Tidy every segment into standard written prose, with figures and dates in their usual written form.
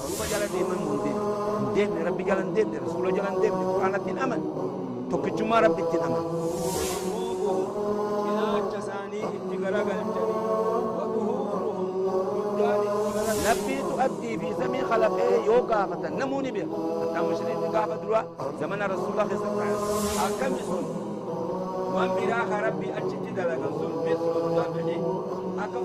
روبا جلان ديما مندين دين ربي جلان دين رسول جلان دين قرآن الدين أمن توكجما ربي الدين أمن إذا أجساني اتقرق الجري وظهورهم نبي تؤدي في زمن خلقه يوقع فتن نموني بها حتى مشرين قابة دروا زمن رسول الله صلى الله عليه وسلم أكم يسون وان براخ ربي أجد دلق الظلم مثل الضبع أكم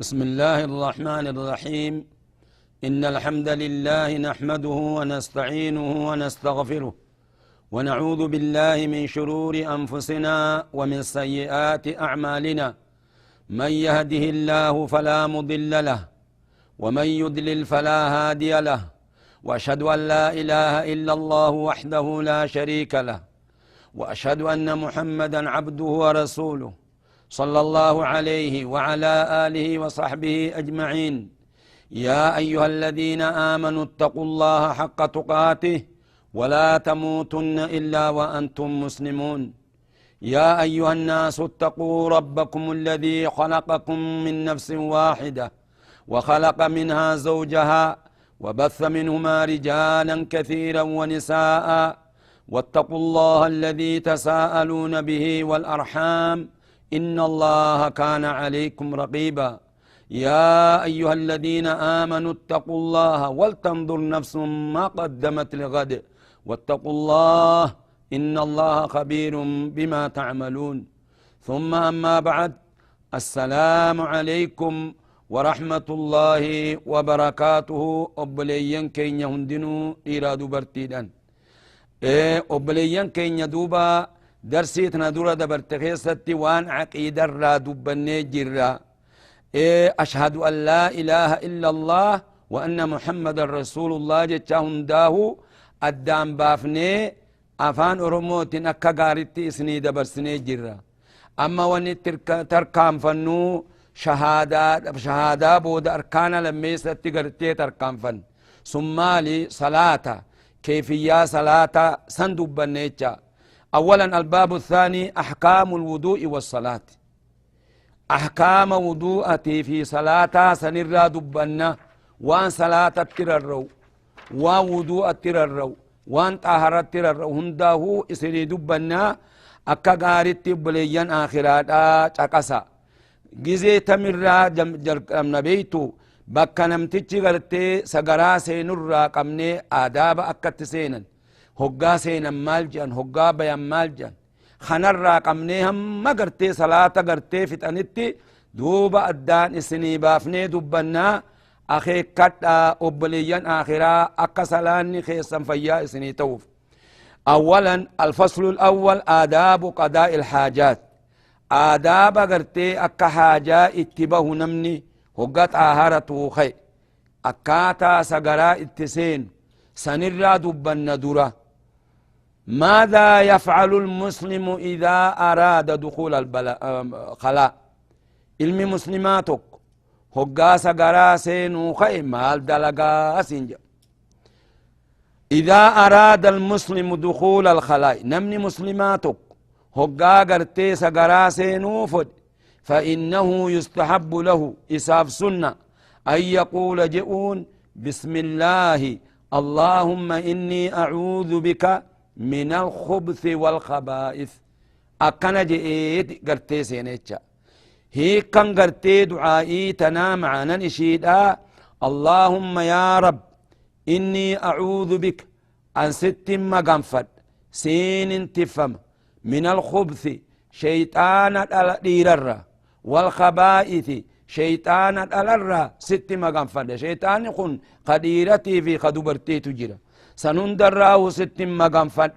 بسم الله الرحمن الرحيم إن الحمد لله نحمده ونستعينه ونستغفره ونعوذ بالله من شرور أنفسنا ومن سيئات أعمالنا من يهده الله فلا مضل له ومن يضلل فلا هادي له وأشهد أن لا إله إلا الله وحده لا شريك له وأشهد أن محمدا عبده ورسوله صلى الله عليه وعلى آله وصحبه أجمعين يا أيها الذين آمنوا اتقوا الله حق تقاته ولا تموتن إلا وأنتم مسلمون يا أيها الناس اتقوا ربكم الذي خلقكم من نفس واحدة وخلق منها زوجها وبث منهما رجالا كثيرا ونساء واتقوا الله الذي تساءلون به والأرحام إن الله كان عليكم رقيبا يا أيها الذين آمنوا اتقوا الله ولتنظر نفس ما قدمت لغد واتقوا الله إن الله خبير بما تعملون ثم أما بعد السلام عليكم ورحمة الله وبركاته أبليين كين يهندنو إرادو برتيدان أبليين كين يدوبا درسيتنا دورة دبرتخيستي وان عقيدة را دبني جرا أشهد أن لا إله إلا الله وأن محمد رسول الله جتشاهم داهو الدام بافني أفان أرموت أكا غارتي إسني دبرسني جرا أما واني تركام فنو شهادة بود أركان لميسة تغرتي تركام فن ثم لي صلاة كيفية صلاة سندب النيتشا أولا الباب الثاني أحكام الوضوء والصلاة أحكام وضوءتي في صلاة سنرى دبنا وان صلاة التررو وان وضوء التررو وان طهر التررو هنده اسري دبنا أكا غارت بليان آخرات چاقسا جزي تمرى نبيتو بكا نمتجي غرتي سغرا سينر قمني آداب أكا تسينن هقا سينا مالجان هقا بيان مالجان خنرا قمني هم قرتي صلاة قرتي فتنتي دوبا الدان اسني بافني دبنا أخي كتا أبليان آخرا أكا سلاني خيصا فيا اسني توف أولا الفصل الأول آداب قضاء الحاجات آداب قرتي أكا حاجة اتباه نمني هقا طهارته خي أكاتا سقرا اتسين سنرا دبنا درا ماذا يفعل المسلم إذا أراد دخول الخلاء علم مسلماتك هقا سقرا سينو خي مال دلقا سنجا إذا أراد المسلم دخول الخلاء نمني مسلماتك هقا قرتي سقرا سينو فد فإنه يستحب له إساف سنة أن يقول جئون بسم الله اللهم إني أعوذ بك من الخبث والخبائث أكنا جئت قرتي سينيتشا هي كان قرتي دعائي تنام معنا نشيدا اللهم يا رب إني أعوذ بك أن ست مغنفد سين تفهم من الخبث شيطان الديرر والخبائث شيطان الرا ست مغنفد شيطان يكون قديرتي في خدبرتي تجرى سنندراه ست مغنفد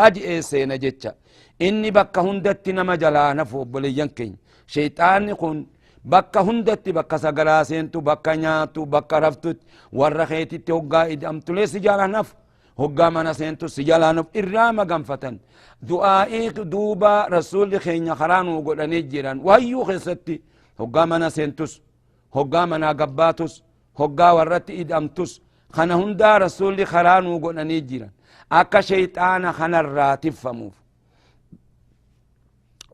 اجئ سينا جتشا إني بكا هندت نما جلا نفو بليان كين شيطان يكون بكا هندت بكا سغراسينتو بكا نياتو بكا رفتو ورخيتي توقا إدامتو ليس جالا نف هقا منا سينتو سجالا نف إرام غنفتن دعائك دوبا رسول خين خران وقلني جيران وهيو خيستي هقا منا سينتوس هقا منا قباتوس هقا ورت إدامتوس خنا هندا رسول خران وقلني جيران أكا شيطان خنا الراتب فموف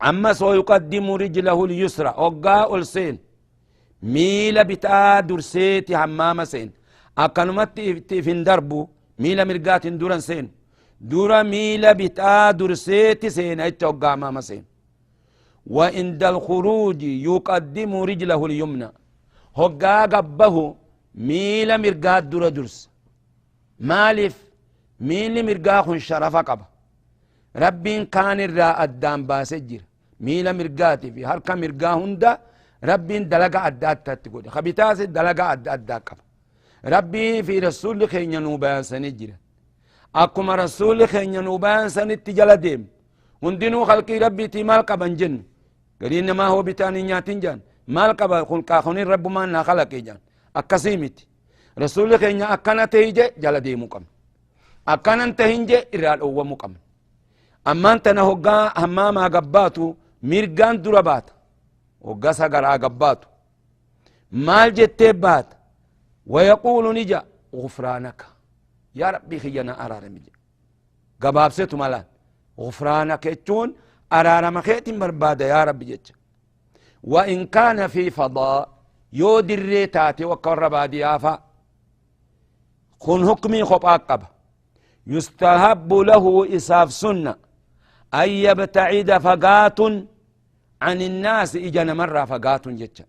أما سو يقدم رجله اليسرى وقاء السين ميلا بتا درسيتي حمام سين أكا نمت في دربو ميلا مرقات دوران سين دورا ميلا بتا درسيتي سين ايتا وقاء ماما سين وعند الخروج يقدم رجله اليمنى هقا قبه ميلا مرقات دورا درس مالف ميلي مرقاخن شرفا قبا ربين كان الراء الدام باسجر ميلا مرقاتي في هركا مرقاهن دا ربين دلقا أدات تتقول خبتاس دلقا أدات قبا ربي في رسول خينيا نوبان سنجر أكما رسول خينيا نوبان سنتجل ديم وندنو خلقي ربي تمال قبا جن قرين ما هو بتاني نياتين جان مال قبا خلقاخنين رب ما نخلق جان أكسيمت رسول خينيا أكنا تيجي جل ديمو قم أكنا تهنجي إرال أوه مقام أما أنت نهجا هماما قباتو ميرجان دربات وقا سقرا قباتو مال جتبات ويقول نجا غفرانك يا ربي خينا أرارمي قبابسيتو مالان غفرانك يتشون أرارمخيت بربادة يا ربي جتش وإن كان في فضاء يودي الريتاتي وقربا ديافا خن حكمي خب أقب يستحب له إساف سنة أن يبتعد فقات عن الناس إجانا مرة فقات جتشا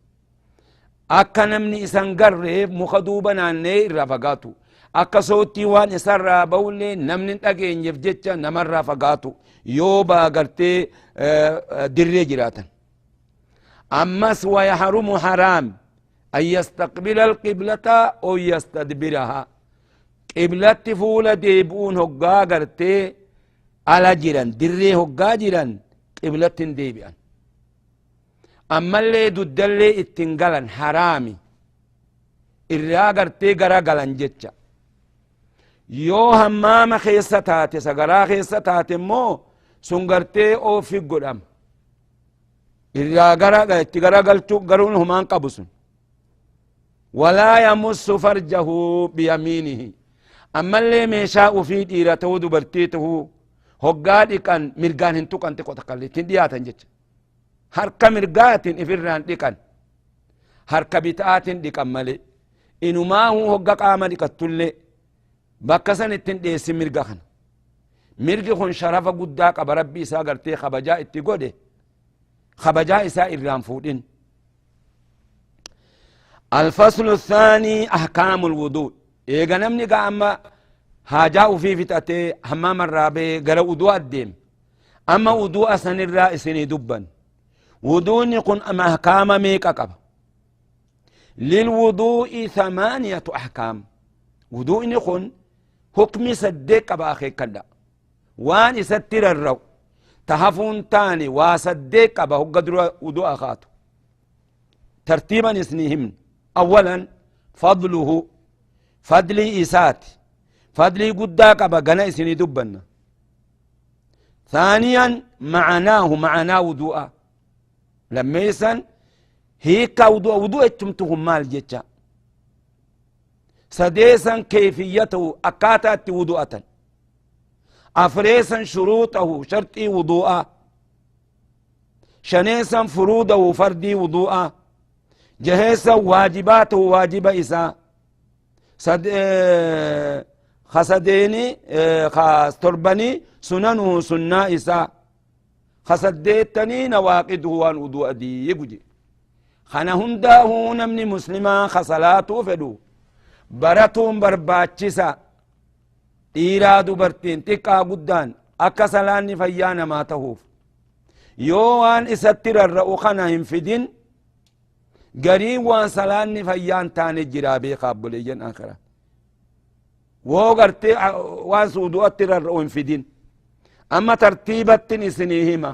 أكا نمني إسان قرب مخدوبا عن نير فقاتو أكا صوتي وان إسان بولي نمني تاكين جتشا نمر فقاتو يوبا قرتي دري جراتا أمس ويحرم حرام أن يستقبل القبلة أو يستدبرها قبلت فولا ديبون هقا قرتي على جيران دري هقا جيران قبلت ديبئان أما اللي دود اللي اتنقلن حرامي إرّا قرتي قرا قلن جتشا يو همام خيسة تاتي سقرا خيسة تاتي مو سنقرتي أو في قدام إرّا قرا قلتو قرون همان قبسون ولا يمس فرجه بيمينه أما اللي ميشاء في ديرته دبرتيته هقادي كان مرقان هنتو كان تقو تقلي تندياتا جيش هركا مرقات إفران ديكان هركا بتاعت ديكان مالي إنو ما هو هقا قاما ديكتولي بكسان التندي اسم مرقان مرقي خون شرفا قداك بربي إسا قرتي خبجاء اتقودي خبجاء إسا إران فودين الفصل الثاني أحكام الوضوء إيغا نمني قاما هاجاء في فتاتي حمام الرابي قرأ وضوء الديم أما وضوء سن الرائسين دبا وضوء نقن أما أحكام ميك أقب للوضوء 8 أحكام وضوء نقن حكم صدق باخي كدا وان يستر الرو تهفون تاني وصدق بهو قدر وضوء أخاته ترتيبا اسنهم أولا فضله فضلي إسات فضلي قداك بغنا اسني دبنا ثانيا معناه وضوء لما يسن هيك وضوء اتمتهم مال جيتشا سديسا كيفيته أكاتات وضوءة أفريسا شروطه شرطي وضوءا شنيسا فروضه فردي وضوءا جهيسا واجباته واجب إسا خسديني خاستربني سننه سنة إسا خسديتني نواقده وان وضوء دي يقجي خنا هنده نمني مسلما خصلاته فدو براتهم برباچسا إيرادو برتين تقا قدان أكا سلاني فيانا ما تهوف يوان إستر الرؤو خنا هنفدين قريب وان سلاني فيان تاني جرابي قابل جن آخرا وغرتي وان سودو أتر الرؤو هنفدين أما ترتيبة إسنيهما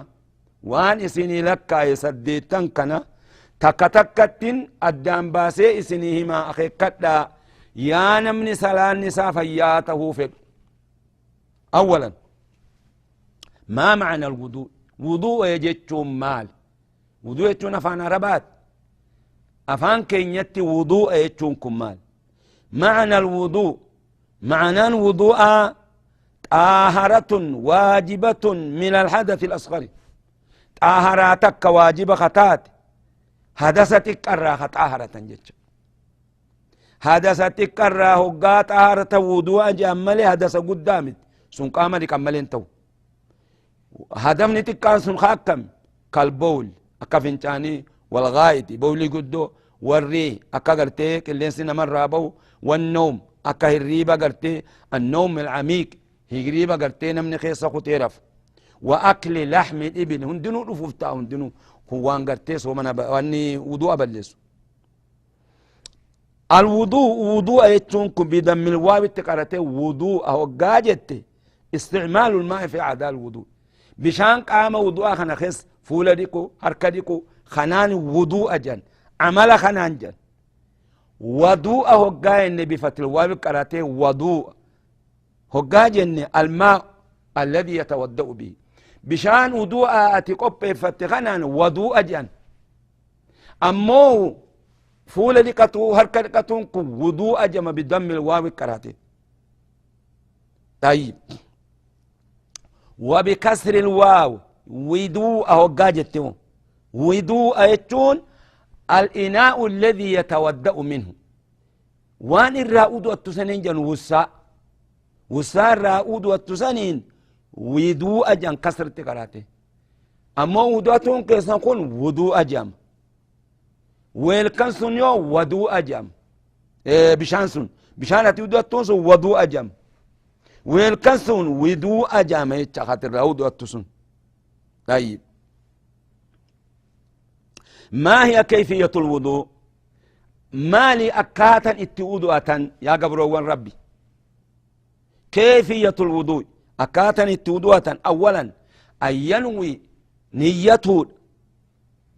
وان إسني لك يسديتن كنا تكتكتن الدام باسي إسنيهما أخي كتا يا نمني سلان نساء فياته فد أولا ما معنى الوضوء وضوء يجتشون مال وضوء يجتشون أفان ربات أفان كينيتي وضوء يجتشون كمال معنى الوضوء معنى الوضوء طاهرة واجبة من الحدث الأصغر طاهراتك واجب خطات حدثتك الراخة طاهرة جج حدثتك الراخة طاهرة وضوء جمالي حدث قدامت سن قامل كمالين تو هدفني تكان سن خاكم كالبول أكفنشاني والغايت بولي قدو والري أكا قرتي كلين سنة مرة بو والنوم أكا هريبا قرتي النوم العميق هريبا قرتي نمني خيصة خطيرف وأكل لحم الإبل هندنو رفوفتا هندنو هوان قرتي سومنا واني وضوء بلسو الوضوء وضوء يتشونكم بدم الواو تقرأتي وضوء أو قاجت استعمال الماء في أعداء الوضوء بشان قام وضوء خنا خس فولا ديكو هركا ديكو خنان وضوء جن عمل خنان جن وضوء هقا النبي فتل الواو قرأتي وضوء هقا جن الماء الذي يتودأ به بشان وضوء أتقب فتخنان وضوء جن أمو فولا ديكتو هركا ديكتو وضوء جمع بدم الواو قرأتي طيب وبكسر الواو وضوء هقاجتو وضوء يتون الإناء الذي يتودأ منه وان الرؤود والتسنين جن وساء الرؤود والتسنين وضوء جن كسر تقراته أما وضوءتون كيسان قول وضوء جم والكنسون يو وضوء جم بشانسون بشانة وضوءتون سو وضوء جم والكنسون وضوء جم يتخذ الرؤود والتسن طيب ما هي كيفية الوضوء ما لي أكاتا اتوضوءة يا قبروان ربي كيفية الوضوء أكاتا اتوضوءة أولا أن ينوي نيته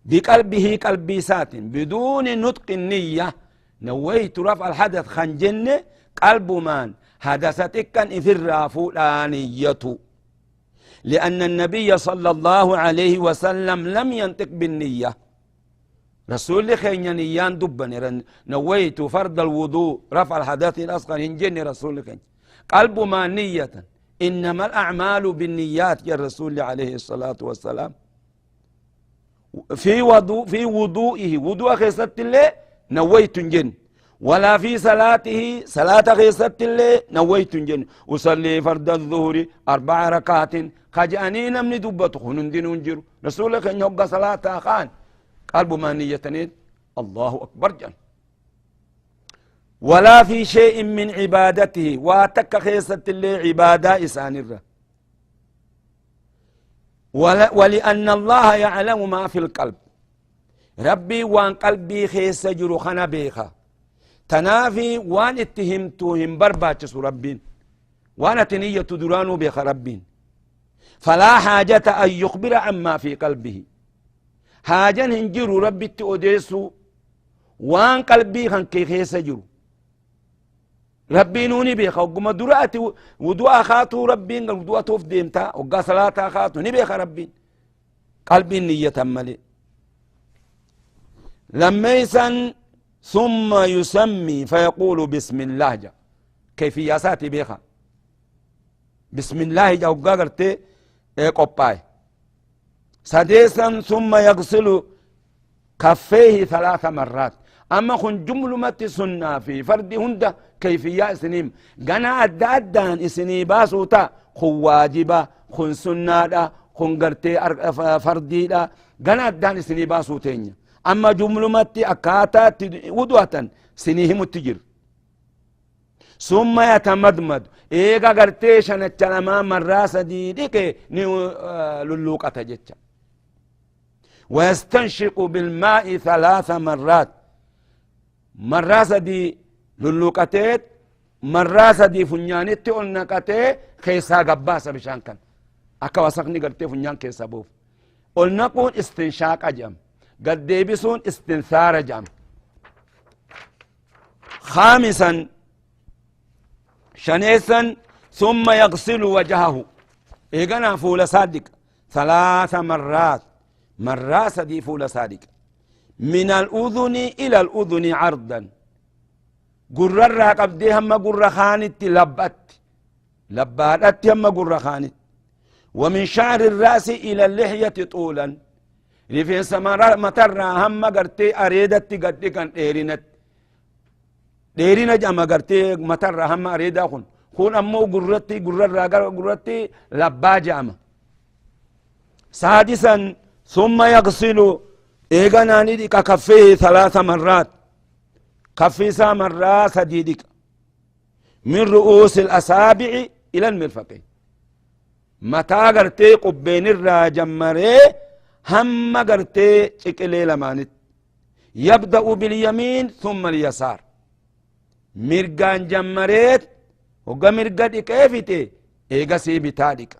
بقلبه قلبي سات بدون نطق النية نويت رفع الحدث خنجن قلب من حدثتك إثر فلانيته لأن النبي صلى الله عليه وسلم لم ينطق بالنية رسول خير نيان دبني نويت فرض الوضوء رفع الحدث الأصغر هنجني رسول خير قلب ما نية إنما الأعمال بالنيات يا رسول عليه الصلاة والسلام في وضوئه خيصة الله نويت جن ولا في صلاته صلاة خيصة الله نويت جن أصلي فرض الظهر 4 ركعات خجأني نمني دبت خنندين انجر رسول خير يوقع صلاة خان قلب ما نيتنين الله أكبر جن ولا في شيء من عبادته واتك خيصة اللي عبادة إسانرة ولأن الله يعلم ما في القلب ربي وان قلبي خيص جرو خنا بيخا تنافي وان اتهمتهم برباتش ربين وانا تنية درانو بيخ ربين فلا حاجة أن يخبر عما في قلبه حاجة هنجرو ربي تؤديسو وان قلبي خان كي خيس جرو ربي نوني بيخا وقم دراتي ودعا خاتو ربين ودعا توف ديمتا وقا صلاة خاتو نبيخ ربين قلبي نية ملي لما يسن ثم يسمي فيقول بسم الله جا كيفياساتي بيخا بسم الله جا وقا قرتي قباي سادسا ثم يغسل كفيه 3 مرات أما خن جملة سنة في فرد هند كيفية سنيم قنا أدان إسني باسوتا خو واجبة خن سنة خن قرتي فردي قنا أدان إسني باسوتين أما جملة أكاتا ودوة سنيهم التجر ثم يتمدمد إيقا قرتي شنة مراسة دي ديكي نيو للوقة جتشا ويستنشق بالماء 3 مرات مراسة دي للوقتات مراسة دي فنيانيتي قلناكتي خيسا قباسة بشان كان أكا وسقني قلتي فنيان كيسا بوف قلنا قون استنشاق أجام قد ديبسون استنثار أجام خامسا شنيسا ثم يغسل وجهه إيقنا فول صادق 3 مرات مراسة دي فول صادق من الأذن إلى الأذن عرضا قرر قبدي هم قرر خانت لبت لبادت يم قرخانت ومن شعر الرأس إلى اللحية طولا رفين سمرا مترى هم قرتي أريدت قد كان ديرنا جمع قرتي مترى هم أريدا خون أمو قرتي لبا جامع سادسا ثم يغسل إيغانا ندك كفيه 3 مرات كفيسا مرات سديدك من رؤوس الأصابع إلى المرفقين متى قرتي قبين الراجمري هم قرتي شكلي لمانت يبدأ باليمين ثم اليسار مرقان جمريت وقا مرقا كيفتي إيغا سيبتادك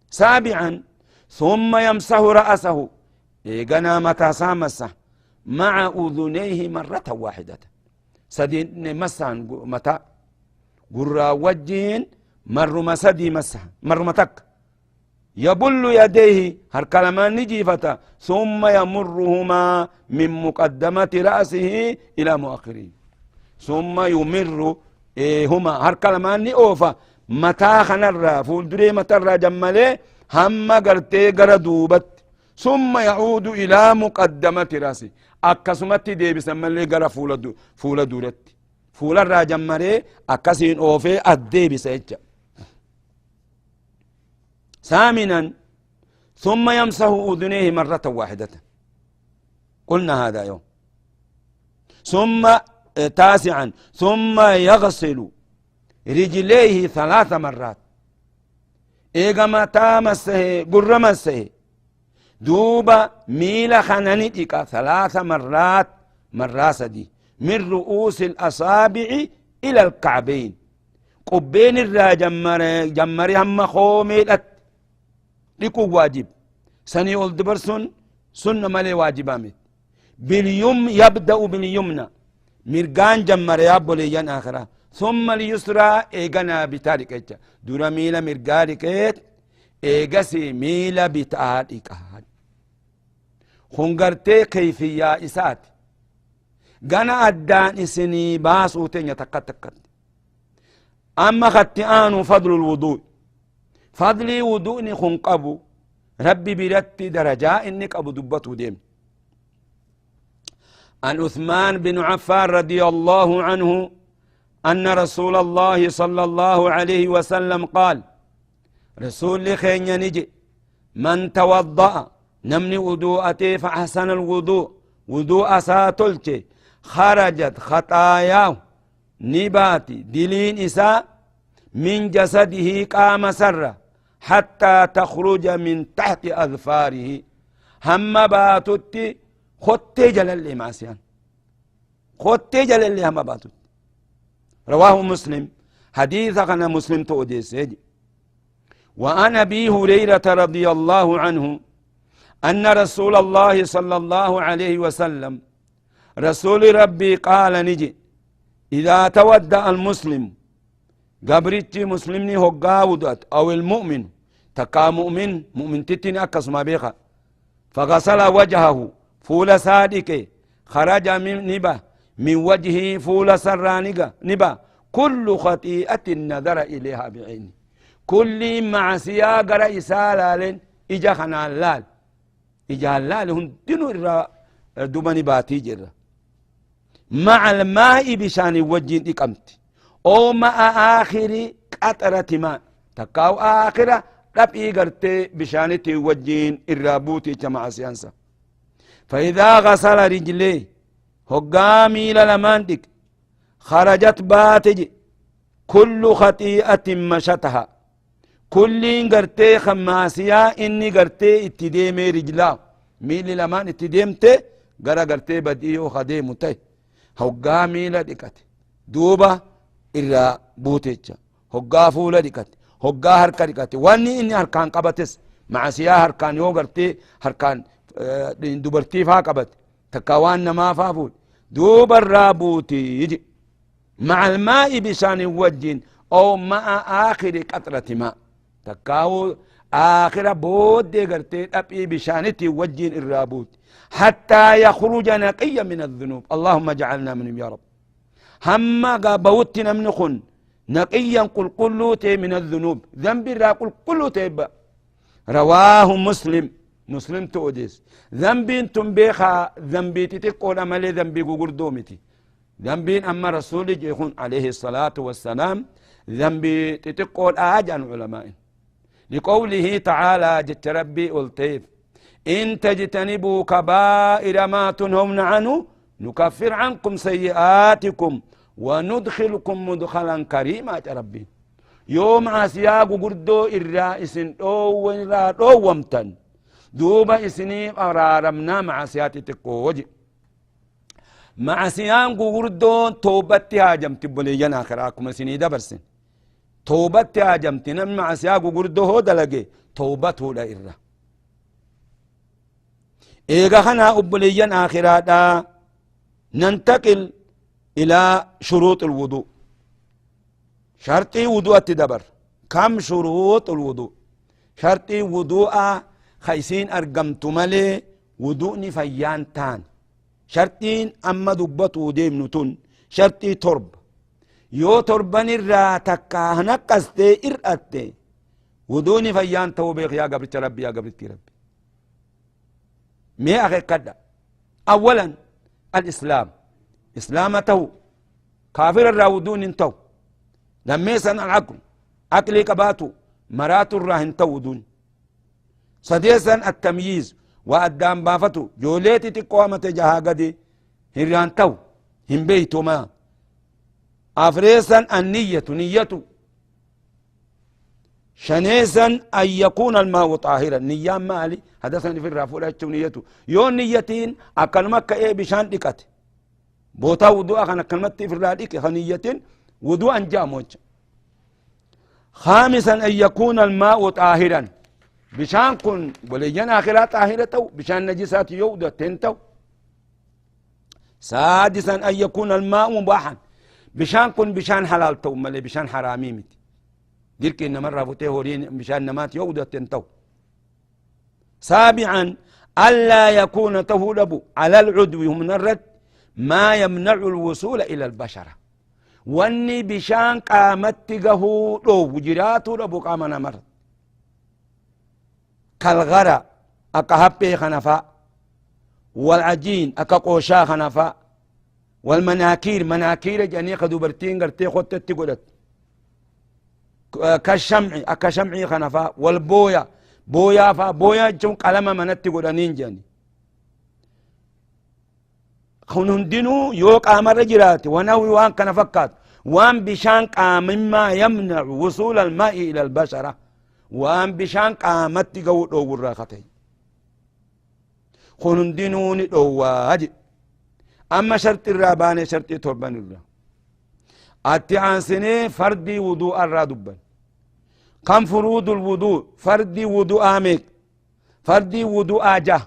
7 ثم يمسح رأسه إيغنا متى سامسه مع أذنيه مرة واحدة سدين مسحا متى قرى وجهين مر مسدي مسح مر متك يبل يديه هركلمان نجيفة ثم يمرهما من مقدمة رأسه إلى مؤخره ثم يمر هما هركلمان نئوفا متى خنرا فولدري متى جمالي هم قرتي قردوبت ثم يعود إلى مقدمة رأسه أكسمت دي بسم اللي قرى فول دورت فول الراجمالي أكسين أوفي أدي بسيجا 8 ثم يمسح أذنيه مرة واحدة قلنا هذا يوم ثم 9 ثم يغسل رجليه 3 مرات إيغا متى مسه قر مسه دوبا ميلا خنانيتك 3 مرات مراسة من رؤوس الأصابع إلى الكعبين قبين جمري هم خوميلت لكو واجب سني دبرسون سنة مالي واجبامت يبدأ باليمنى مرقان جمر يابو ليان آخرة ثم اليسرى إيغانا بتاريك دورا ميلا مرقاريك إيغاسي ميلا بتاريك خنقرتي كيفية إسات غانا أدان إسني باسوتين يتقتقت أما ختئان فضل الوضوء فضلي وضوءني خنقبو ربي برتي درجاء إنك أبو دبته ديم عن عثمان بن عفان رضي الله عنه أن رسول الله صلى الله عليه وسلم قال رسول خين نجي من توضأ نمني وضوءتي فأحسن الوضوء وضوء ساتلتي خرجت خطاياه نباتي دلين إساء من جسده قام سرة حتى تخرج من تحت أظفاره هم باتت خط جلال ماسيان خط جلال هم باتت رواه مسلم حديث عن مسلم تؤديس وعن أبي هريرة رضي الله عنه أن رسول الله صلى الله عليه وسلم رسول ربي قال نجي إذا تودأ المسلم قبرتي مسلمني هقاودت أو المؤمن تكا مؤمن تتني أكس ما بيخا فغسل وجهه فول صادق خرج من وجهه فول سرانيقا نبا كل خطيئة نظر إليها بعينه كل معصية قرأ إسالة إجا خنالال إجا اللال هندنو دبني باتي جرة مع الماء بشان وجه إقامت أو مع آخر قطرة ماء تكاو آخرة ربي قرتي بشانتي وجين الرابوتي جمع سيانسا فإذا غسل رجليه هقامي للمانتك خرجت باتج كل خطيئة مشتها كل قرتي خماسيا إني قرتي اتديمي رجلا ميلي لمان اتديمتي قرا قرتي بديو خديمتي هقامي لدكت دوبا إلا بوتيتش هقا فولا دكت هقا هركا دكت واني إني هركان قبتس مع سيا هركان يو قرتي هركان دوبرتي فا قبت تكوان ما فافول دوب الرابوتي يجي مع الماء بشان وجين أو مع آخر قطرة ماء تكاو آخر بود قرتي أبي بشانتي وجين الرابوت حتى يخرج نقيا من الذنوب اللهم اجعلنا منهم يا رب هم قابوتنا من خن نقيا قل قلوتي من الذنوب ذنب را قل قلوتي رواه مسلم مسلم توديس ذنب تنبيخا ذنبي تتقول أمالي ذنبي قردومتي ذنبي أما رسول يكون عليه الصلاة والسلام ذنبي تتقول آجان علماء لقوله تعالى جت ربي قلتيف إن تجتنبوا كبائر ما تنهون عنه نكفر عنكم سيئاتكم وندخلكم مدخلا كريما ربي يوم عسياق قردو الرائس أو ومتن دوبا إسني أرارمنا مع سياتي تقوج مع سيان قردو توبتي هاجمت بليجان آخراكم سني دبرسن توبتي هاجمت نم مع سياق قردو هو دلقي توبته لا إرّا إيغا خنا أبليجان آخراتا ننتقل إلى شروط الوضوء شرطي وضوء التدبر كم شروط الوضوء شرطي وضوء خيسين أرقمت ملي وضوءني فيان تان شرطين أما دبتو ديم نتون شرطي ترب يو تربني را تكاهنا قستي إرأتي وضوءني فيان توبيخ يا قبرت ربي يا قبرت ربي مي أخي قد أولا الإسلام إسلامته كافر الراودون انتو لميسا العقل أكلي كباتو مرات الراهن تودون سديسا التمييز وأدام بافتو جوليتي تقوامة جها قدي هريان تو هم بيتو ما أفريسا النية نيته شنيسا أن يكون الماء طاهرا نيان مالي حدثني في الرافولة نيته يون نيتين أكلمك إيه بشان ديكت بوتا وضوء أخنا كلمتي في الراديك خنية وضوء جاموج خامسا أن يكون الماء طاهرا بشان كن وليجن آخرات طاهرة بشان نجسات يودة تنتو سادسا أن يكون الماء مباحا بشان كن بشان حلال تو ملي بشان حرامي متي ديرك إن مرة فتيه ورين بشان نمات يودة تنتو سابعا ألا يكون تهولب على العدو من الرد ما يمنع الوصول إلى البشرة واني بشان قامت قهو لو وجراتو لبو قامنا مرد كالغرى أكهبي خنفاء والعجين أكقوشا خنفاء والمناكير مناكير جاني خدو برتين قرتي خطت قلت كالشمعي أكشمعي خنفاء والبويا بويا فا بويا جون قلم منت قلنين جاني هندنو يوك أمر جرات ونوي وان كان فكات وان بشان مما يمنع وصول الماء إلى البشرة وان بشان قامت قوت أو الراختي هندنو ندواج أما شرط الراباني شرط تربان الله أتعان سنة فردي وضوء الرادبا كم فروض الوضوء فردي وضوء آمك فردي وضوء آجه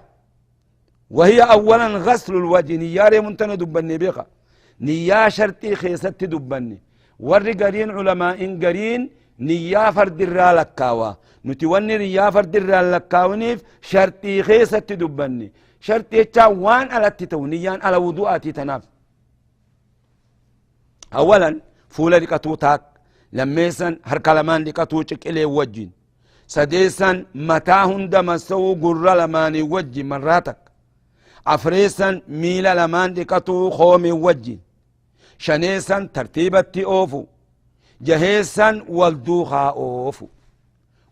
وهي أولا غسل الوجه نياري منتنى دبني بيقى نيا شرطي خيست دبني ورّي قرين علماء قرين نيا فرد الرالكاوا نتواني نيا فرد الرالكاونيف شرطي خيست دبني شرطي وان على التتو نيان على وضوءاتي تناف أولا فولا لكتو تاك لميسا هركلمان لكتو چك إلي وجين سديسا متاهن دمسو قرر لماني وجي مراتك أفريسا ميلا لمان ديكتو خومي وجي شنيسا ترتيبتي أوفو جهيسا والدوخا أوفو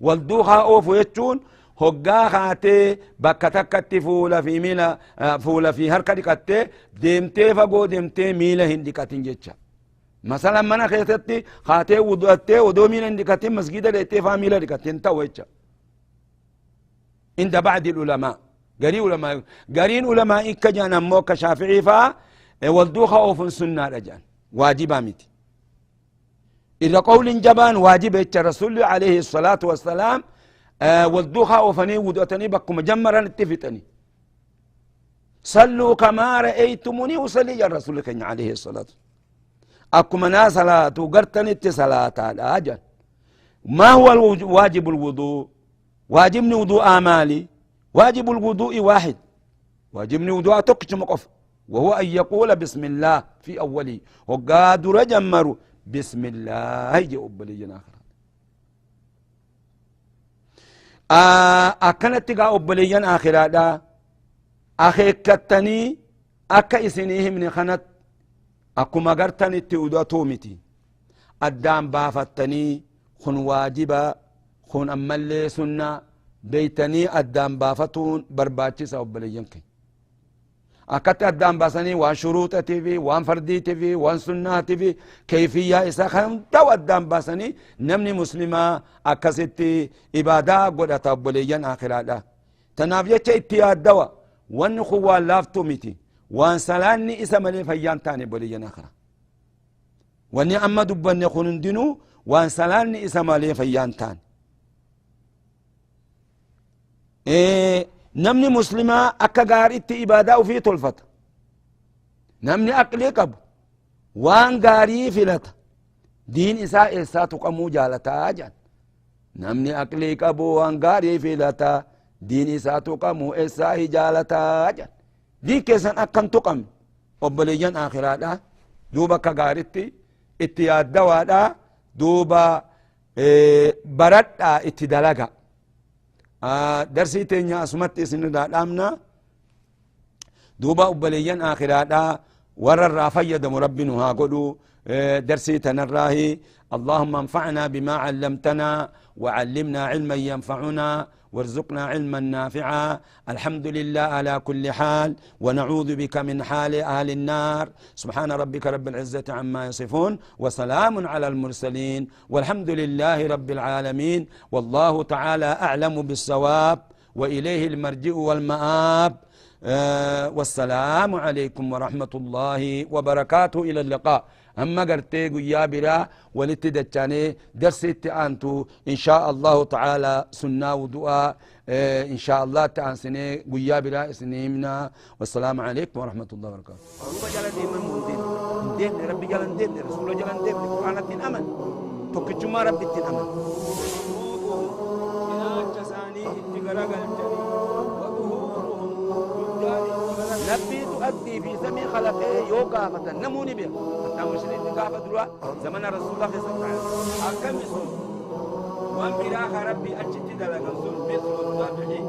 والدوخا أوفو يتشون هقا خاتي بكتكتي فولا في ميلا فولا في هركا ديكتي ديمتي فقو ديمتي ميلا هنديكتين جيتشا مثلا منا خيتتي خاتي ودوتي ودو ميلا هنديكتين مسجدة ديتي فاميلا ديكتين تاويتشا عند بعض العلماء قرين علماء كجان موك شافعي فا والدوخا اوفن سنة رجان واجبا متي إذا قول جبان واجب الرسول عليه الصلاة والسلام والدوخا اوفني ودوتني بكم جمرا اتفتني صلوا كما رأيتموني وصلي الرسول عليه الصلاة أكما نا صلاة وقرتني صلاة أجل ما هو واجب الوضوء واجبني وضوء آمالي واجب الوضوء واحد واجبني وضوء تقش مقف وهو أن يقول بسم الله في أولي وقاد رجمر بسم الله يجي أبليين آخر أكنت تقع أبليين آخر هذا أخي كتني أكا إسنيه من خنت أكو مغرتني التؤدى تومتي الدام بافتني خن واجبا خن أمالي سنة بيتني الدام بافتون برباتي سأبليين كي أكت الدام باسني وان شروطتي في وان فرديتي في وان سناتي في كيفية إسا خم دو الدام باسني نمني مسلمة أكستي إبادة قد أتبليين آخر هذا تنافية اتياد دوا وان خوان لافتو ميتي وان سلاني إسا ملي فيان تاني بليين آخر واني أما دبني خنن دينو وان سلاني إسا ملي فيان تاني نمني مسلمة أكا غاريتي إبادة وفي طلفت نمني أقلي قبو وان غاري فلت دين إساء إساء تقمو جالتا جان نمني أقلي قبو وان غاري فلتا دين إساء تقمو إساء جالتا جان دي كيسان أكن تقم وبليان آخرات دوبا كغاريتي اتياد دوادا دوبا برد اتدلقا درسي تينيا اسمت اسن دامنا دوبا أبليين آخراتا ور الرافية دم ربنا قدو درسي تنراهي اللهم انفعنا بما علمتنا وعلمنا علما ينفعنا وارزقنا علما نافعا الحمد لله على كل حال ونعوذ بك من حال أهل النار سبحان ربك رب العزة عما يصفون وسلام على المرسلين والحمد لله رب العالمين والله تعالى أعلم بالصواب وإليه المرجع والمآب والسلام عليكم ورحمة الله وبركاته إلى اللقاء أما قرتي قيا برا ولتدتاني درسي أنتو إن شاء الله تعالى سنة ودعاء إن شاء الله تأنسني قيا برا سنيمنا والسلام عليكم ورحمة الله وبركاته الله جل ديما دين ربي جل دين رسول جل دين القرآن دين أمن تكجما ربي دين أمن نبي تؤدي في سمي خلقه يوقع فتن نموني بيه حتى مسلم قافة دروا زمن رسول الله صلى الله عليه وسلم أكم سن وان براخ ربي أجت دلقا سن بيت والضابحي